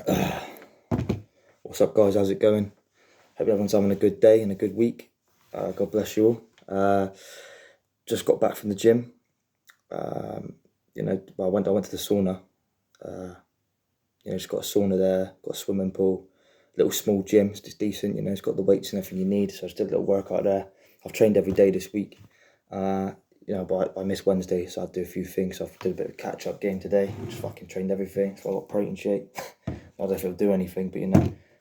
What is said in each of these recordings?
What's up, guys? How's it going? Hope everyone's having a good day and a good week. God bless you all. Just got back from the gym. I went to the sauna. Just got a sauna there, got a swimming pool, little small gym. It's just decent. It's got the weights and everything you need. So I just did a little workout there. I've trained every day this week. But I missed Wednesday, so I'd do a few things. So I did a bit of a catch-up game today. Just fucking trained everything. So I got protein shake. I don't know if it'll do anything, but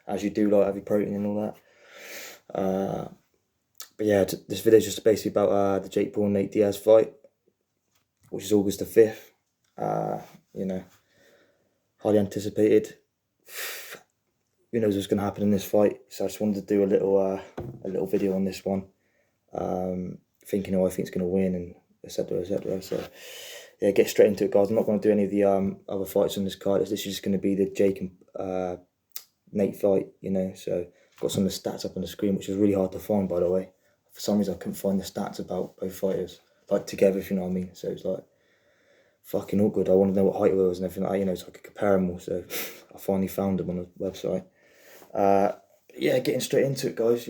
as you do, like, have your protein and all that. But yeah, this video is just basically about the Jake Paul and Nate Diaz fight, which is August the 5th. Highly anticipated. Who knows what's going to happen in this fight? So I just wanted to do a little video on this one, thinking who I think is going to win and etc. etc. So yeah, get straight into it, guys. I'm not going to do any of the other fights on this card. This is just going to be the Jake and Nate fight. So I've got some of the stats up on the screen, which is really hard to find, by the way. For some reason, I couldn't find the stats about both fighters, like, together, if you know what I mean. So it's like fucking awkward. I want to know what height it was and everything like that, so I could compare them all. So I finally found them on the website. Yeah, getting straight into it, guys.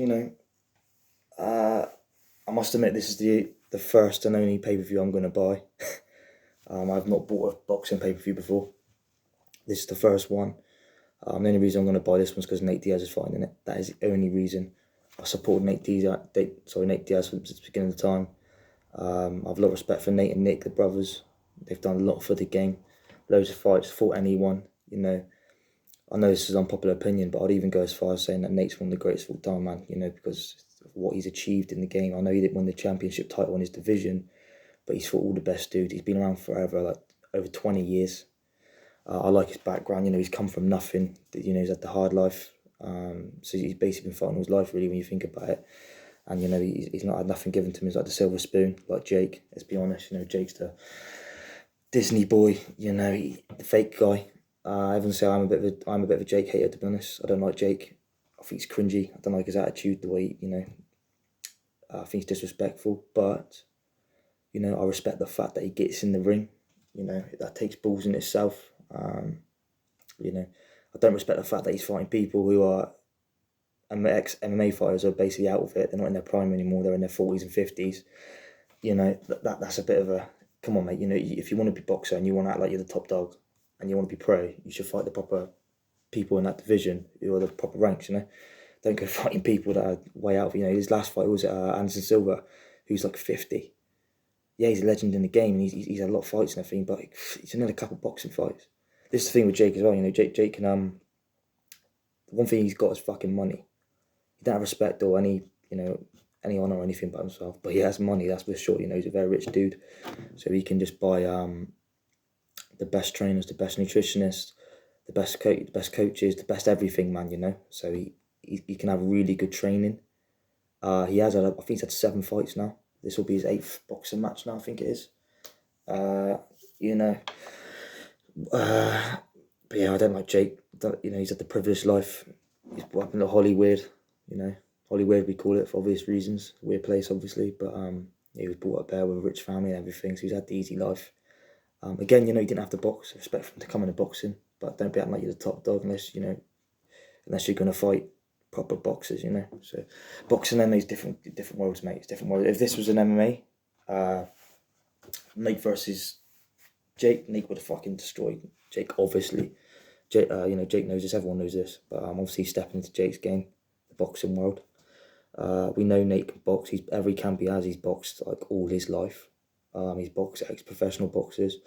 I must admit, this is the first and only pay-per-view I'm going to buy. I've not bought a boxing pay-per-view before. This is the first one. The only reason I'm going to buy this one is because Nate Diaz is fighting in it. That is the only reason. I supported Nate Diaz since the beginning of the time. I have a lot of respect for Nate and Nick, the brothers. They've done a lot for the game. Loads of fights, fought anyone. I know this is unpopular opinion, but I'd even go as far as saying that Nate's one of the greatest of all time, man. Because of what he's achieved in the game. I know he didn't win the championship title in his division, but he's fought all the best dudes. He's been around forever, like over 20 years. I like his background. He's come from nothing. He's had the hard life. So he's basically been fighting all his life, really, when you think about it. And he's not had nothing given to him. He's like the silver spoon, like Jake. Let's be honest. Jake's the Disney boy. The fake guy. Everyone say I'm a bit of a Jake hater, to be honest. I don't like Jake. I think he's cringy. I don't like his attitude, the way I think he's disrespectful. But I respect the fact that he gets in the ring. That takes balls in itself. I don't respect the fact that he's fighting people who are ex-MMA fighters who are basically out of it. They're not in their prime anymore. They're in their 40s and 50s. That's a bit of a... Come on, mate. If you want to be a boxer and you want to act like you're the top dog and you want to be pro, you should fight the proper people in that division who are the proper ranks, Don't go fighting people that are way out of... his last fight was Anderson Silva, who's like 50. Yeah, he's a legend in the game, and he's had a lot of fights and everything, but he's had a couple of boxing fights. This is the thing with Jake as well. Jake can the one thing he's got is fucking money. He don't have respect or any honor or anything about himself, but he has money. That's for sure. He's a very rich dude, so he can just buy the best trainers, the best nutritionists, the best coaches, the best everything, man. So he can have really good training. He has had, I think he's had 7 fights now. This will be his 8th boxing match now, I think it is. But yeah, I don't like Jake. He's had the privileged life. He's brought up in Hollywood, Hollywood we call it for obvious reasons. Weird place, obviously, but he was brought up there with a rich family and everything, so he's had the easy life. Again, he didn't have to box. I respect for him to come into boxing, but don't be acting like you're the top dog unless you're going to fight proper boxers, So boxing and MMA is different worlds, mate. It's different worlds. If this was an MMA, Nate versus Jake, Nate would have fucking destroyed Jake, obviously. Jake knows this, everyone knows this, but obviously he's stepping into Jake's game, the boxing world. We know Nate can box. Every camp he has, he's boxed like all his life. He's boxed ex-professional boxers,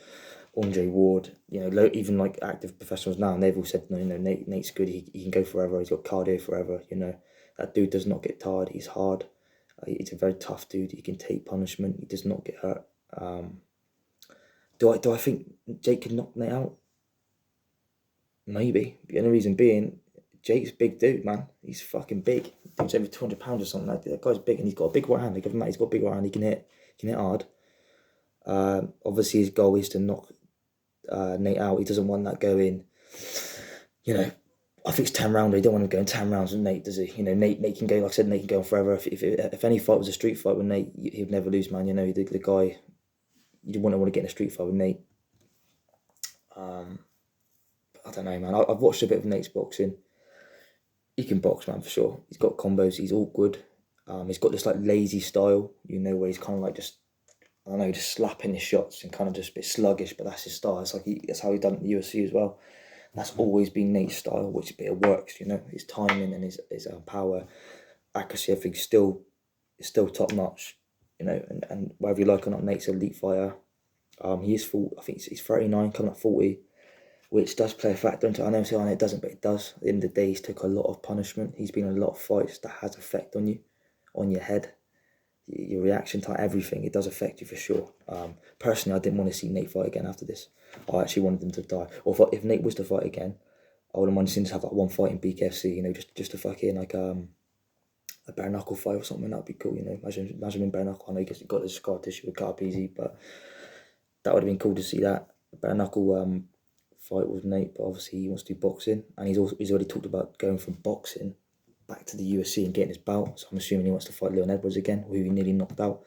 Andre Ward, even like active professionals now, and they've all said, no, Nate's good. He can go forever. He's got cardio forever. That dude does not get tired. He's hard. He's a very tough dude. He can take punishment. He does not get hurt. Do I think Jake can knock Nate out? Maybe. The only reason being, Jake's a big dude, man. He's fucking big. He's over 200 pounds or something like that. That guy's big, and he's got a big right hand. They give him that. He's got a big right hand. He can hit hard. Obviously, his goal is to knock Nate out. He doesn't want that going. I think it's 10 rounds. He don't want to go in 10 rounds with Nate, does he? Nate can go. Like I said, Nate can go on forever. If any fight was a street fight with Nate, he'd never lose, man. The guy. You wouldn't want to get in a street fight with Nate. I don't know, man. I've watched a bit of Nate's boxing. He can box, man, for sure. He's got combos. He's all good. He's got this like lazy style, where he's kind of like just, I don't know, just slapping his shots and kind of just a bit sluggish. But that's his style. It's like that's how he done it in the UFC as well. That's always been Nate's style, which it works. His timing and his power, accuracy, everything's still top notch. And whether you like or not, Nate's an elite fighter. He is full. I think he's 39, coming up 40, which does play a factor into it. I know saying it doesn't, but it does. At the end of the day, he's took a lot of punishment. He's been in a lot of fights that has effect on you, on your head, your reaction time, everything. It does affect you for sure. Personally, I didn't want to see Nate fight again after this. I actually wanted him to die. Or if Nate was to fight again, I wouldn't mind seeing him have like one fight in BKFC. Just to fucking like a bare knuckle fight or something. That'd be cool. Imagine him in bare knuckle. I know he got the scar tissue with Carpeasy, but that would have been cool to see that. A bare knuckle fight with Nate, but obviously he wants to do boxing, and he's already talked about going from boxing back to the UFC and getting his belt. So I'm assuming he wants to fight Leon Edwards again, who he nearly knocked out.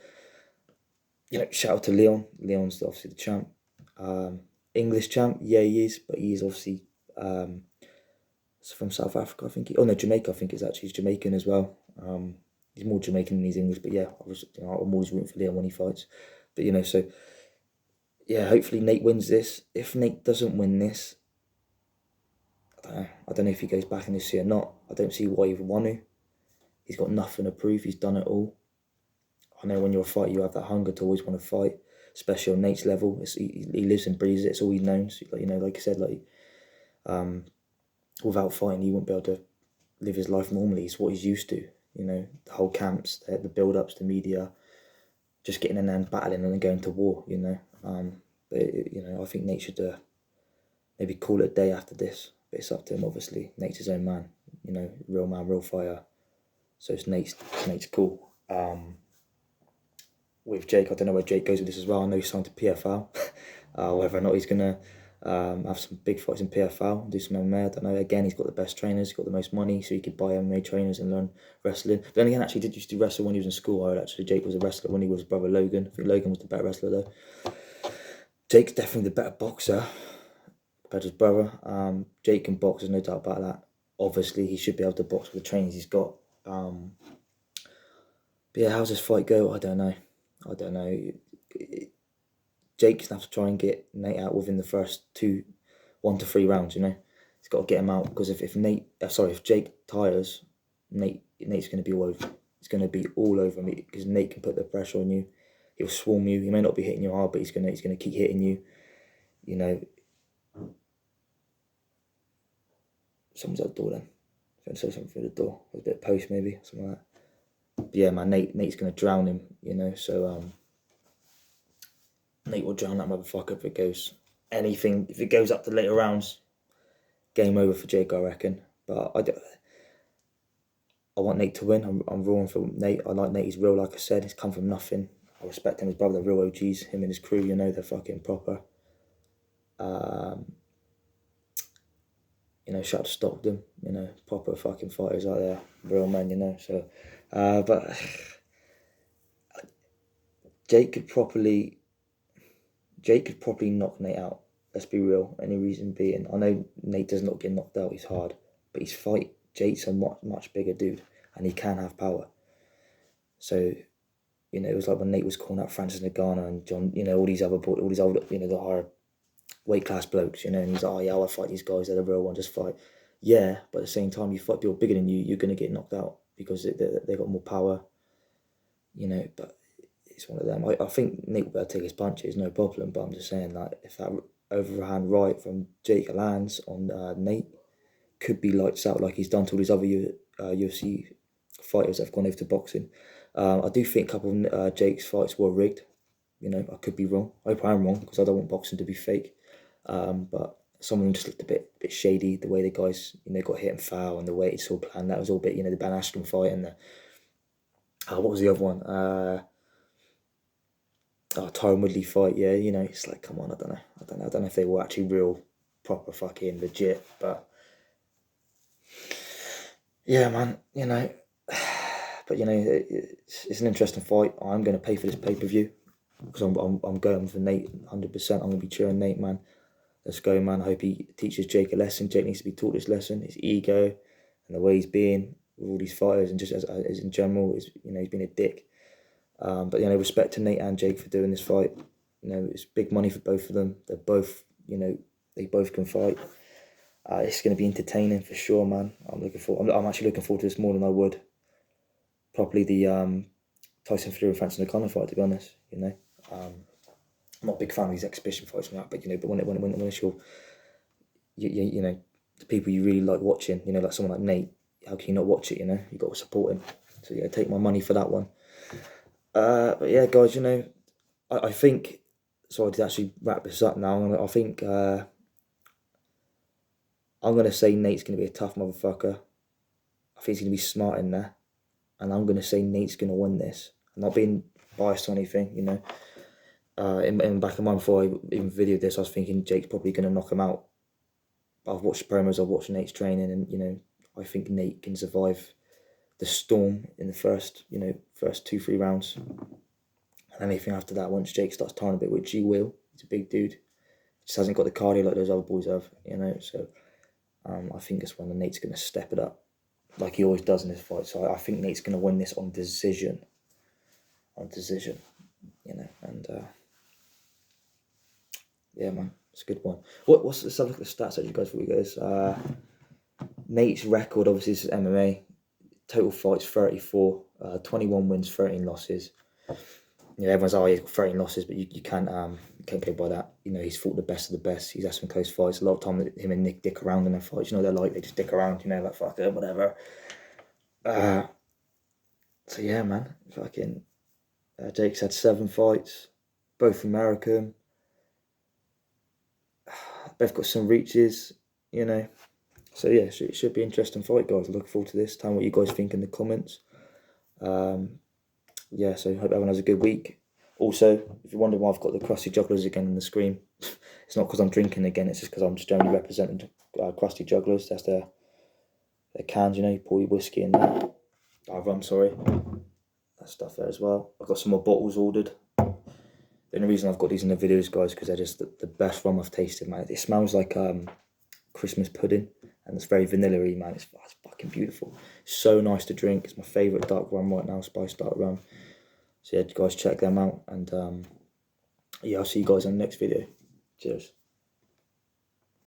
Shout out to Leon. Leon's obviously the champ. English champ, yeah, he is, but he's obviously from South Africa, I think. Jamaica, I think he's Jamaican as well. He's more Jamaican than he's English, but yeah, I'm always rooting for Leon when he fights. But so yeah, hopefully Nate wins this. If Nate doesn't win this, I don't know if he goes back in this year or not. I don't see why he would want to. He's got nothing to prove. He's done it all. I know when you're a fighter, you have that hunger to always want to fight, especially on Nate's level. He lives and breathes it. It's all he knows. Like I said, without fighting, he wouldn't be able to live his life normally. It's what he's used to. The whole camps, the build-ups, the media, just getting in there and battling and then going to war. But I think Nate should maybe call it a day after this. But it's up to him, obviously. Nate's his own man. Real man, real fighter. So it's Nate's call. With Jake, I don't know where Jake goes with this as well. I know he's signed to PFL. Whether or not he's gonna have some big fights in PFL, do some MMA, I don't know. Again, he's got the best trainers, he's got the most money, so he could buy MMA trainers and learn wrestling. But then again, actually, he did used to wrestle when he was in school. I heard actually Jake was a wrestler when he was his brother Logan. I think Logan was the better wrestler though. Jake's definitely the better boxer compared to his brother. Jake can box, there's no doubt about that. Obviously, he should be able to box with the trainers he's got. But yeah, how's this fight go? I don't know. Jake's gonna have to try and get Nate out within the first 1 to 3 rounds. He's got to get him out, because if Jake tires, Nate's gonna be all over. It's gonna be all over me, because Nate can put the pressure on you. He'll swarm you. He may not be hitting you hard, but he's gonna keep hitting you. Someone's at the door then. I'm going to say something through the door. A bit of post maybe, something like that. But yeah, man, Nate's gonna drown him. So Nate will drown that motherfucker if it goes anything. If it goes up to later rounds, game over for Jake, I reckon. But I want Nate to win. I'm roaring for Nate. I like Nate. He's real, like I said. He's come from nothing. I respect him, his brother, they're real OGs. Him and his crew, they're fucking proper. Shout out to Stockton, proper fucking fighters out there, real men, So, but Jake could probably knock Nate out. Let's be real. Any reason being, I know Nate does not get knocked out. He's hard, but Jake's a much bigger dude, and he can have power. So, it was like when Nate was calling out Francis Ngannou and John, all these other, the higher weight class blokes, and he's like, oh yeah, I'll fight these guys, they're the real one, just fight. Yeah, but at the same time, you fight people bigger than you, you're going to get knocked out because they got more power, but it's one of them. I think Nate will be able to take his punches, no problem, but I'm just saying, like, if that overhand right from Jake lands on Nate, could be lights out like he's done to all these other UFC fighters that have gone over to boxing. I do think a couple of Jake's fights were rigged. I could be wrong. I hope I am wrong, because I don't want boxing to be fake. But some of them just looked a bit shady. The way the guys, got hit and foul, and the way it's all planned. That was all a bit, the Ben Askren fight and the what was the other one? Tyron Woodley fight. Yeah, it's like, come on, I don't know if they were actually real, proper fucking legit. But yeah, man, But it's an interesting fight. I'm going to pay for this pay-per-view because I'm going for Nate 100%. I'm going to be cheering Nate, man. let's go, man. I hope he teaches Jake a lesson. Jake needs to be taught this lesson. His ego and the way he's being with all these fighters, and just as in general, is, you know, he's been a dick. But, you know, respect to Nate and Jake for doing this fight. You know, it's big money for both of them. They're both, you know, they both can fight. It's going to be entertaining for sure, man. I'm actually looking forward to this more than I would probably the Tyson Fury and Francis Ngannou fight, to be honest. You know, I'm not a big fan of these exhibition fights and that, but, you know, but when it's your, you know, the people you really like watching, you know, like someone like Nate, how can you not watch it? You know, you got to support him. So yeah, take my money for that one. But yeah, guys, you know, I think, so to actually wrap this up now, I think I'm going to say Nate's going to be a tough motherfucker. I think he's going to be smart in there. And I'm going to say Nate's going to win this. I'm not being biased or anything, you know. In the back of my mind, before I even videoed this, I was thinking Jake's probably going to knock him out. I've watched promos, I've watched Nate's training, and, you know, I think Nate can survive the storm in the first 2-3 rounds. And anything after that, once Jake starts tying a bit, which he will, he's a big dude. Just hasn't got the cardio like those other boys have, you know. So I think that's when Nate's going to step it up, like he always does in this fight. So I think Nate's going to win this on decision. You know. And yeah, man, it's a good one. What's the subject of the stats that you guys thought, you guys? Nate's record, obviously, this is MMA. Total fights 34, 21 wins, 13 losses. You know, everyone's, oh, he's got 13 losses, but you can't go by that. You know, he's fought the best of the best. He's had some close fights. A lot of time, him and Nick dick around in their fights. You know, they're like, they just dick around, you know, like, fuck it, whatever. So yeah, man, fucking Jake's had 7 fights, both American. Both got some reaches, you know. So yeah, it should be an interesting fight, guys. I look forward to this. Tell me what you guys think in the comments. Yeah, so hope everyone has a good week. Also, if you wonder why I've got the Crusty Jugglers again on the screen, it's not because I'm drinking again, it's just because I'm just generally representing Crusty Jugglers. That's their cans, you know, you pour your whiskey in there. Rum, sorry. That stuff there as well. I've got some more bottles ordered. The only reason I've got these in the videos, guys, because they're just the best rum I've tasted, man. It smells like Christmas pudding, and it's very vanilla-y, man. It's fucking beautiful. So nice to drink. It's my favourite dark rum right now, spiced dark rum. So yeah, guys, check them out, and yeah, I'll see you guys in the next video. Cheers.